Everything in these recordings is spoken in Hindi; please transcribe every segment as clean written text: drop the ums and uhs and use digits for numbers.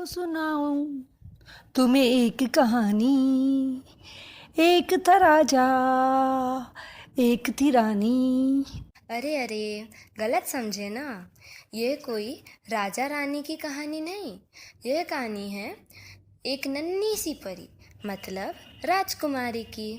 सुनाऊं तुम्हें एक कहानी। एक था राजा, एक थी रानी। अरे अरे, गलत समझे ना। ये कोई राजा रानी की कहानी नहीं। यह कहानी है एक नन्ही सी परी, मतलब राजकुमारी की।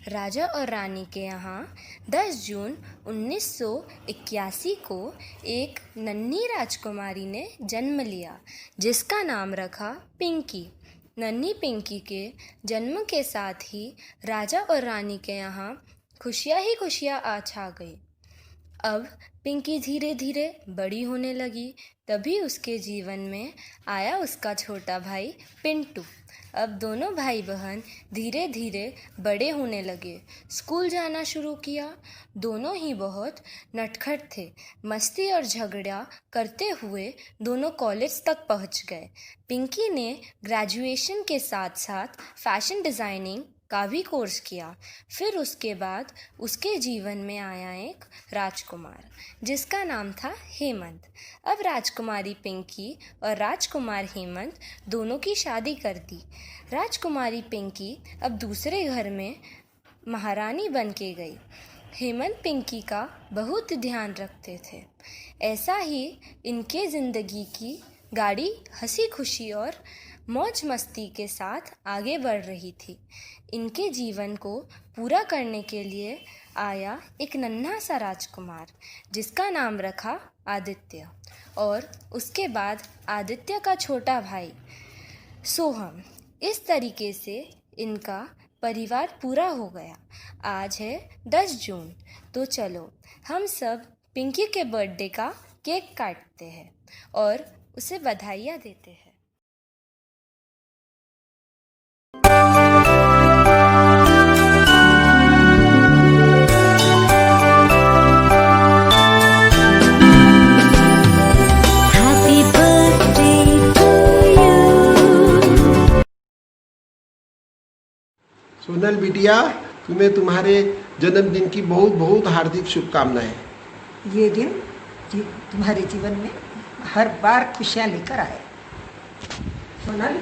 राजा और रानी के यहाँ 10 जून 1981 को एक नन्ही राजकुमारी ने जन्म लिया, जिसका नाम रखा पिंकी। नन्ही पिंकी के जन्म के साथ ही राजा और रानी के यहाँ खुशियाँ ही खुशियाँ आ छा गई। अब पिंकी धीरे धीरे बड़ी होने लगी, तभी उसके जीवन में आया उसका छोटा भाई पिंटू। अब दोनों भाई बहन धीरे धीरे बड़े होने लगे, स्कूल जाना शुरू किया। दोनों ही बहुत नटखट थे। मस्ती और झगड़ा करते हुए दोनों कॉलेज तक पहुंच गए। पिंकी ने ग्रेजुएशन के साथ साथ फैशन डिज़ाइनिंग का भी कोर्स किया। फिर उसके बाद उसके जीवन में आया एक राजकुमार, जिसका नाम था हेमंत। अब राजकुमारी पिंकी और राजकुमार हेमंत दोनों की शादी कर दी। राजकुमारी पिंकी अब दूसरे घर में महारानी बन के गई। हेमंत पिंकी का बहुत ध्यान रखते थे। ऐसा ही इनके ज़िंदगी की गाड़ी हंसी खुशी और मौज मस्ती के साथ आगे बढ़ रही थी। इनके जीवन को पूरा करने के लिए आया एक नन्हा सा राजकुमार, जिसका नाम रखा आदित्य, और उसके बाद आदित्य का छोटा भाई सोहम। इस तरीके से इनका परिवार पूरा हो गया। आज है 10 जून, तो चलो हम सब पिंकी के बर्थडे का केक काटते हैं और उसे बधाइयाँ देते हैं। Happy birthday to you. Sonal बिटिया, तुम्हें तुम्हारे जन्मदिन की बहुत बहुत हार्दिक शुभकामनाएं। ये दिन तुम्हारे जीवन में हर बार खुशियाँ लेकर आए। सोनल,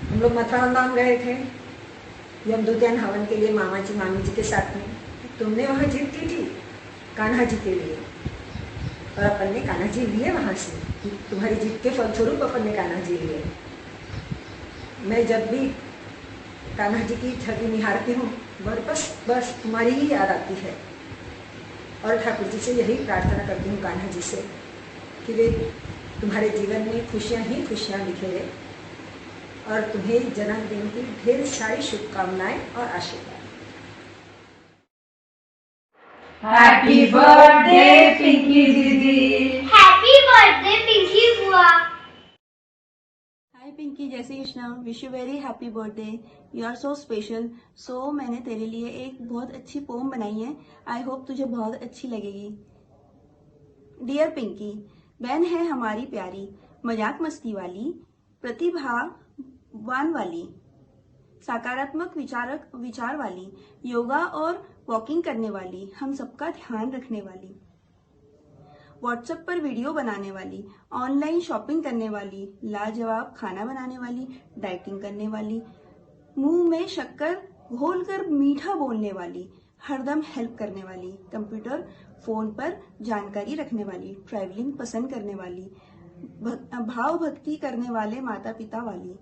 हम लोग मथुरा वृंदावन गए थे यमदूतयान हवन के लिए मामा जी मामी जी के साथ में। तुमने वहाँ जीत की थी कान्हा जी के लिए, और अपन ने कान्हा जी लिए वहाँ से। तुम्हारी जीत के फलस्वरूप अपन ने कान्हा जी लिए। मैं जब भी कान्हा जी की छवि निहारती हूँ, बस तुम्हारी ही याद आती है। और ठाकुर जी से यही प्रार्थना करती हूँ, कान्हा जी से, कि वे तुम्हारे जीवन में खुशियाँ ही खुशियाँ बिखेरे और तुम्हें जन्मदिन की ढेर सारी शुभकामनाएं और आशीर्वाद। हैप्पी बर्थडे पिंकी दीदी। हैप्पी बर्थडे पिंकी बुआ। हाय पिंकी, जय Shri Krishna. Wish you very happy birthday. You are so special. So मैंने तेरे लिए एक बहुत अच्छी पोम बनाई है। आई होप तुझे बहुत अच्छी लगेगी। डियर पिंकी, बहन है हमारी प्यारी, मजाक मस्ती वाली, प्रतिभावान वाली, सकारात्मक विचार वाली, योगा और वॉकिंग करने वाली, हम सबका ध्यान रखने वाली, व्हाट्सएप पर वीडियो बनाने वाली, ऑनलाइन शॉपिंग करने वाली, लाजवाब खाना बनाने वाली, डाइटिंग करने वाली, मुंह में शक्कर घोलकर मीठा बोलने वाली, हरदम हेल्प करने वाली, कंप्यूटर फोन पर जानकारी रखने वाली, ट्रैवलिंग पसंद करने वाली, भाव भक्ति करने वाले माता पिता वाली,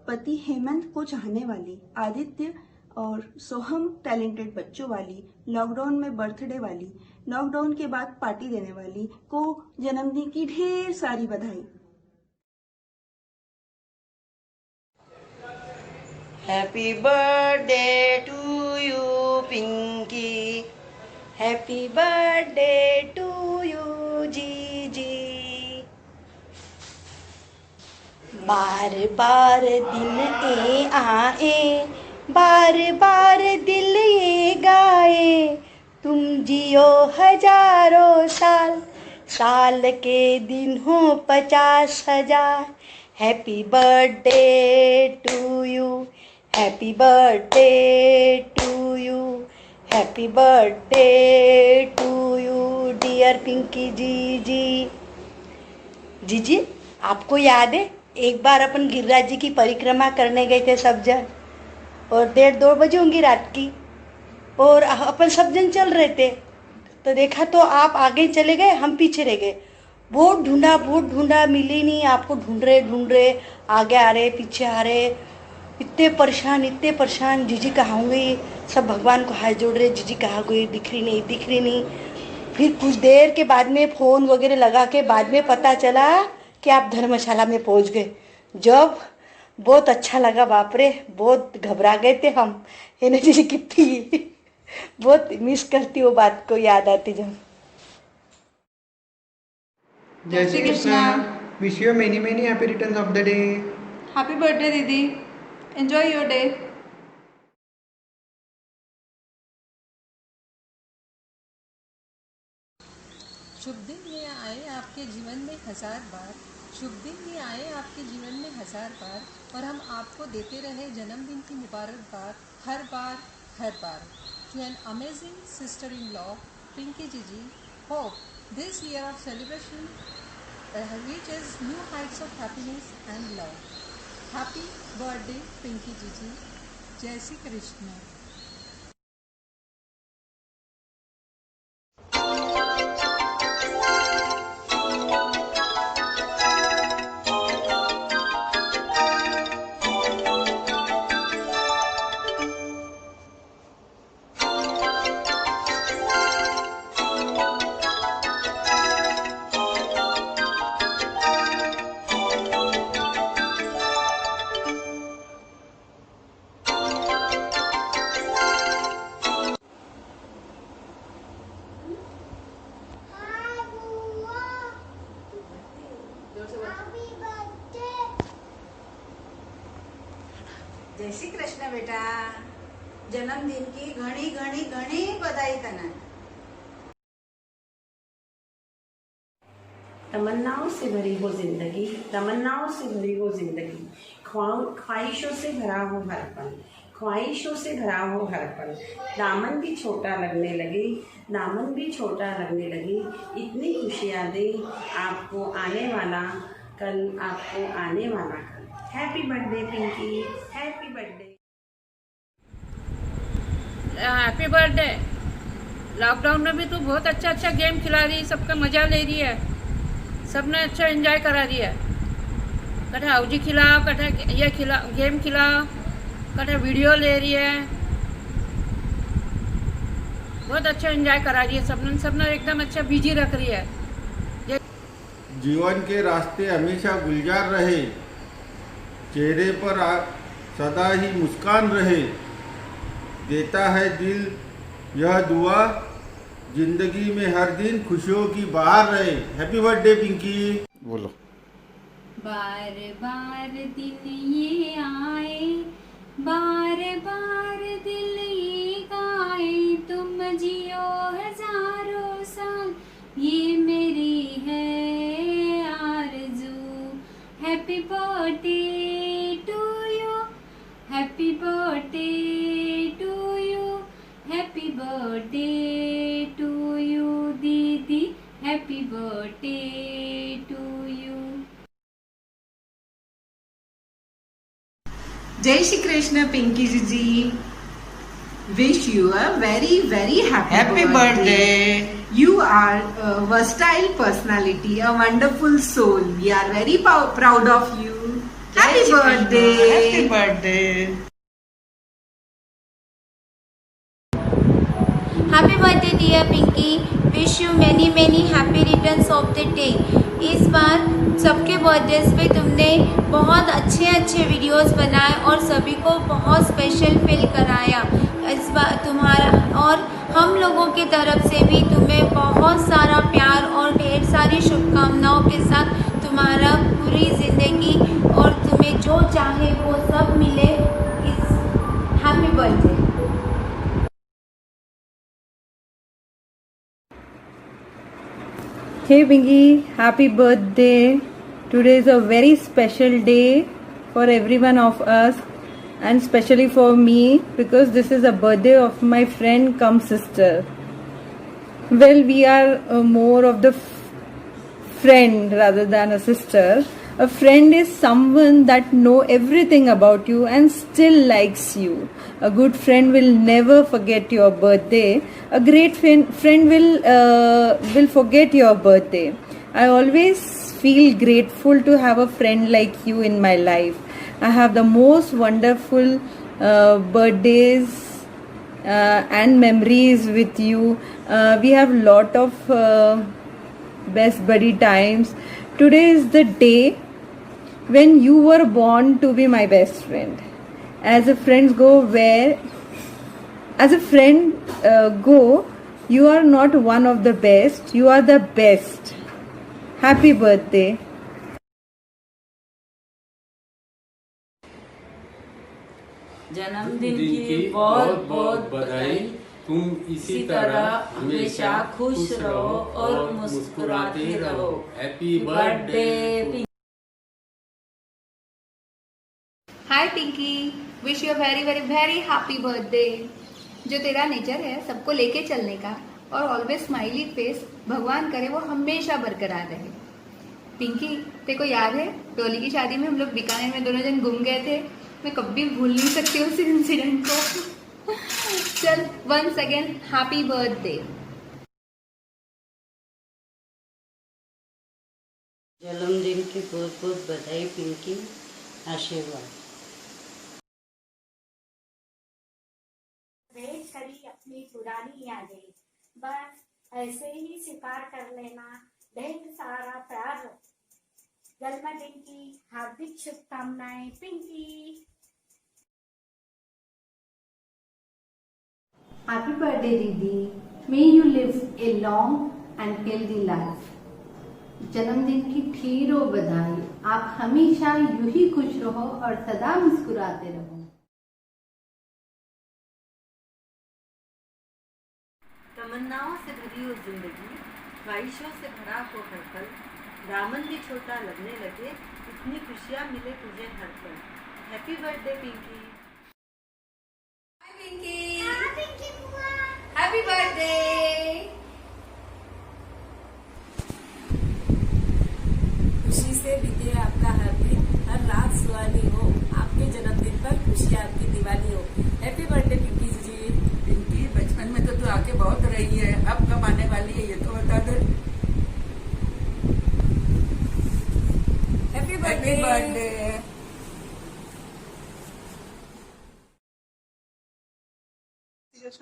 पति हेमंत को चाहने वाली, आदित्य और सोहम टैलेंटेड बच्चों वाली, लॉकडाउन में बर्थडे वाली, लॉकडाउन के बाद पार्टी देने वाली को जन्मदिन की ढेर सारी बधाई। Happy birthday to you Pinky. Happy birthday to you जीजी। बार बार दिन ए आए, बार बार दिल ये गाए, तुम जियो हजारों साल, साल के दिन हो 50,000। Happy birthday to you, happy birthday to you, happy birthday to you dear Pinky जीजी। जीजी, आपको याद है एक बार अपन गिरिराज जी की परिक्रमा करने गए थे सब जन, और 1:30-2 बजे होंगी रात की, और अपन सब जन चल रहे थे, तो देखा तो आप आगे चले गए, हम पीछे रह गए। बहुत ढूंढा, मिली नहीं, आपको ढूंढ रहे, आगे आ रहे, पीछे आ रहे, इतने परेशान। जीजी कहाँ गई, सब भगवान को हाथ जोड़ रहे, जीजी कहाँ गई, दिख रही नहीं। फिर कुछ देर के बाद में फ़ोन वगैरह लगा के बाद में पता चला कि आप धर्मशाला में पहुंच गए। जब बहुत अच्छा लगा, बाप रे, बहुत घबरा गए थे हम, है ना जी कितनी बहुत मिस करती वो बात को, याद आती जब। जय Shri Krishna. Wish you many many happy returns of the day. Happy birthday दीदी, एंजॉय योर डे। शुभ दिन ये आए आपके जीवन में 1000 बार, शुभ दिन ये आए आपके जीवन में 1000 बार, और हम आपको देते रहे जन्मदिन की मुबारकबाद हर बार। To an amazing sister-in-law, Pinky Gigi, hope this year of celebration reaches new heights of happiness and love. Happy birthday, Pinky Gigi. Jai Shri Krishna. जय श्री कृष्ण बेटा, जन्मदिन की घणी घणी घणी बधाई तने। तमन्नाओं से भरी हो जिंदगी, तमन्नाओं से भरी हो जिंदगी, ख्वाहिशों से भरा हो हर पल, ख्वाहिशों से भरा हो हर पल। दामन भी छोटा लगने लगे, दामन भी छोटा लगने लगी, इतनी खुशियाँ दे आपको आने वाला कल, आपको आने वाला कल। Happy birthday Pinky, happy birthday. Happy birthday. Lockdown में भी तू बहुत अच्छा गेम खिला रही है, सबका मजा ले रही है, सबने अच्छा एंजॉय करा रही है। कटे हाउजी खिलाओ, कटे ये खिलाओ, गेम खिलाओ, कटे वीडियो ले रही है, बहुत अच्छा एंजॉय करा रही है। सबने एकदम अच्छा बिजी रख रही है। जीवन के रास्ते हमेशा गुलजार रहे, चेहरे पर सदा ही मुस्कान रहे, देता है दिल यह दुआ, जिंदगी में हर दिन खुशियों की बहार रहे। Happy birthday Pinky. बोलो। बार बार दिन ये आए, बार बार दिल ये गाए, तुम जियो हजारों साल, ये मेरी है आरज़ू। Happy birthday to you, happy birthday to you, happy birthday to you दीदी, हैप्पी बर्थडे टू यू। जय श्री कृष्ण पिंकी जी, wish you a very very happy birthday. You are a versatile personality, a wonderful soul. We are very proud of you. Happy birthday. Happy birthday. Happy birthday dear Pinky. Wish you many many happy returns of the day. इस बार सबके बर्थडेज पे तुमने बहुत अच्छे वीडियोस बनाए और सभी को बहुत स्पेशल फील कराया। इस बार तुम्हारा और हम लोगों की तरफ से भी तुम्हें बहुत सारा प्यार और ढेर सारी शुभकामनाओं के साथ तुम्हारा पूरी ज़िंदगी और तुम्हें जो चाहे वो सब मिले। इस happy birthday. Hey Pinky, happy birthday. Today is a very special day for every one of us and especially for me because this is a birthday of my friend cum sister. Well, we are more of the friend rather than a sister, A friend is someone that know everything about you and still likes you. A good friend will never forget your birthday. A great friend will forget your birthday. I always feel grateful to have a friend like you in my life. I have the most wonderful birthdays and memories with you. We have lot of best buddy times. Today is the day when you were born to be my best friend. As a friend go, you are not one of the best, you are the best. Happy birthday. जन्मदिन की बहुत बहुत बधाई। तुम इसी तरह हमेशा खुश रहो और मुस्कुराते रहो। Happy birthday. Hi Pinky, wish you very very very happy birthday. जो तेरा नेचर है सबको लेके चलने का और ऑलवेज स्माइली फेस, भगवान करे वो हमेशा बरकरार रहे। पिंकी, तेरे को याद है डोली की शादी में हम लोग बीकानेर में दोनों जन गुम गए थे? मैं कभी भूल नहीं सकती उस इंसिडेंट को। चल वंस अगेन हैप्पी बर्थडे। जन्मदिन की बहुत बहुत बधाई पिंकी, आशीर्वाद। करी अपनी पुरानी यादें, बस ऐसे ही स्वीकार कर लेना ढेर सारा प्यार। जन्मदिन की हार्दिक शुभकामनाएं पिंकी। हैप्पी बर्थडे दीदी, may you live a long and healthy life. जन्मदिन की ढेरों बधाई। आप हमेशा यूं ही खुश रहो और सदा मुस्कुराते रहो। तमन्नाओं से भरी हो जिंदगी, ख्वाहिशों से भरा हो हर पल, दामन भी छोटा लगने लगे, इतनी खुशियाँ मिले तुझे हर पल। Happy birthday Pinky. Hi Pinky. Happy birthday. खुशी से बीते आपका हर दिन, हर रात सुहानी हो, आपके जन्मदिन पर खुशियाँ आपकी दिवाली हो। हैप्पी बर्थडे पिंकी जी। पिंकी, बचपन में तो तू आके बहुत रही है, अब कब आने वाली है ये तो बता दे। Happy birthday.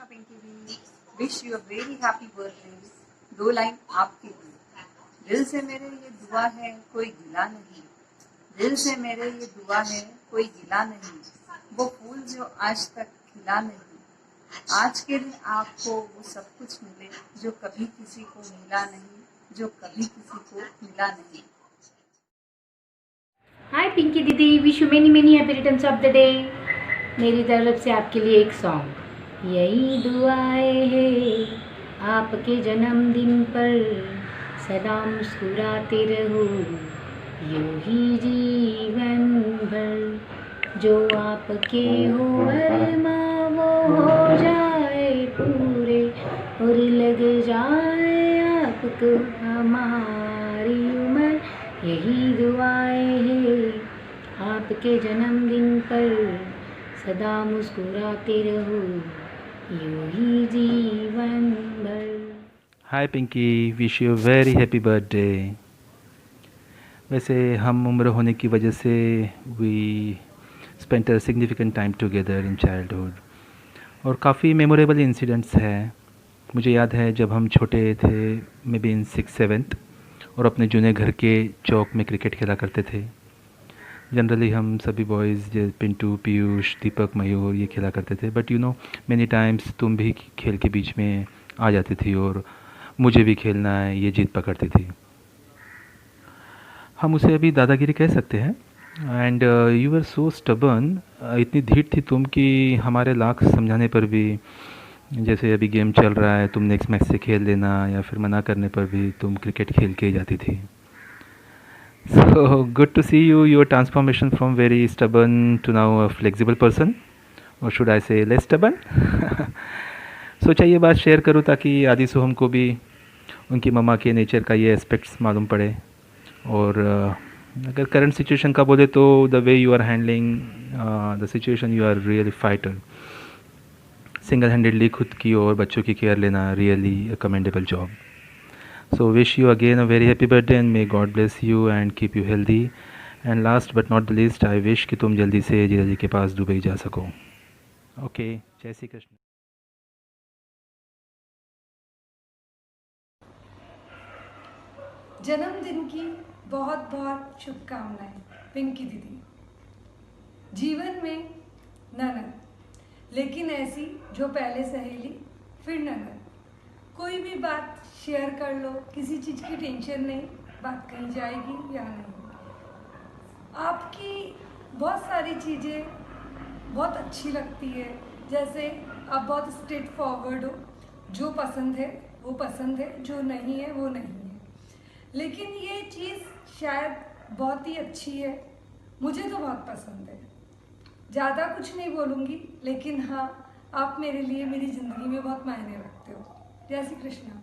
पिंकी दी, wish you a very happy birthday. 2 line आपके लिए। दिल से मेरे ये दुआ है कोई गिला नहीं, दिल से मेरे ये दुआ है कोई गिला नहीं, वो फूल जो आज तक खिला नहीं, आज के दिन आपको वो सब कुछ मिले जो कभी किसी को मिला नहीं, जो कभी किसी को मिला नहीं। हाय पिंकी दीदी, wish you many many happy returns of the day. मेरी तरफ से आपके लिए एक सॉन्ग। यही दुआएं हैं आपके जन्मदिन पर, सदा मुस्कुराते रहो यूं ही जीवन भर, जो आपके हो अरमां वो हो जाए पूरे, और लग जाए आपको हमारी उम्र। यही दुआएं हैं आपके जन्मदिन पर, सदा मुस्कुराते रहो यूं ही जीवन भर। Hi Pinky, wish you very happy birthday. वैसे हम उम्र होने की वजह से we spent a significant time together in childhood, और काफ़ी मेमोरेबल इंसिडेंट्स हैं। मुझे याद है जब हम छोटे थे, मे बी इन 6th-7th, और अपने जूने घर के चौक में क्रिकेट खेला करते थे। जनरली हम सभी बॉयज़ जैसे पिंटू, पीयूष, दीपक, मयूर ये खेला करते थे। But you know many times तुम भी खेल के बीच में आ जाती थी और मुझे भी खेलना है ये जिद पकड़ती थी। हम उसे अभी दादागिरी कह सकते हैं। And you are so stubborn, इतनी धीट थी तुम कि हमारे लाख समझाने पर भी, जैसे अभी गेम चल रहा है तुम नेक्स्ट मैच से खेल लेना, या फिर मना करने पर भी तुम क्रिकेट खेल के ही जाती थी। So good to see you. Your transformation from very stubborn to now a flexible person, or should I say less stubborn? सोचा ये बात शेयर करूँ ताकि आदि सोहम को भी उनकी मम्मा के नेचर का ये एस्पेक्ट्स मालूम पड़े, और अगर करंट सिचुएशन का बोले तो the way you are handling the situation, you are really fighter. Single handedly खुद की और बच्चों की केयर लेना, really a commendable job. So wish you again a very happy birthday and may God bless you and keep you healthy. And last but not the least, I wish कि तुम जल्दी से जीजा जी के पास दुबई जा सको। ओके, जय श्री कृष्ण। जन्मदिन की बहुत बहुत शुभकामनाएं पिंकी दीदी। जीवन में ननद, लेकिन ऐसी जो पहले सहेली फिर ननद। कोई भी बात शेयर कर लो, किसी चीज़ की टेंशन नहीं, बात कही जाएगी या नहीं। आपकी बहुत सारी चीज़ें बहुत अच्छी लगती है, जैसे आप बहुत स्ट्रेट फॉरवर्ड हो, जो पसंद है वो पसंद है, जो नहीं है वो नहीं है। लेकिन ये चीज़ शायद बहुत ही अच्छी है, मुझे तो बहुत पसंद है। ज़्यादा कुछ नहीं बोलूँगी, लेकिन हाँ, आप मेरे लिए मेरी ज़िंदगी में बहुत मायने रखते हो। जय श्री कृष्ण।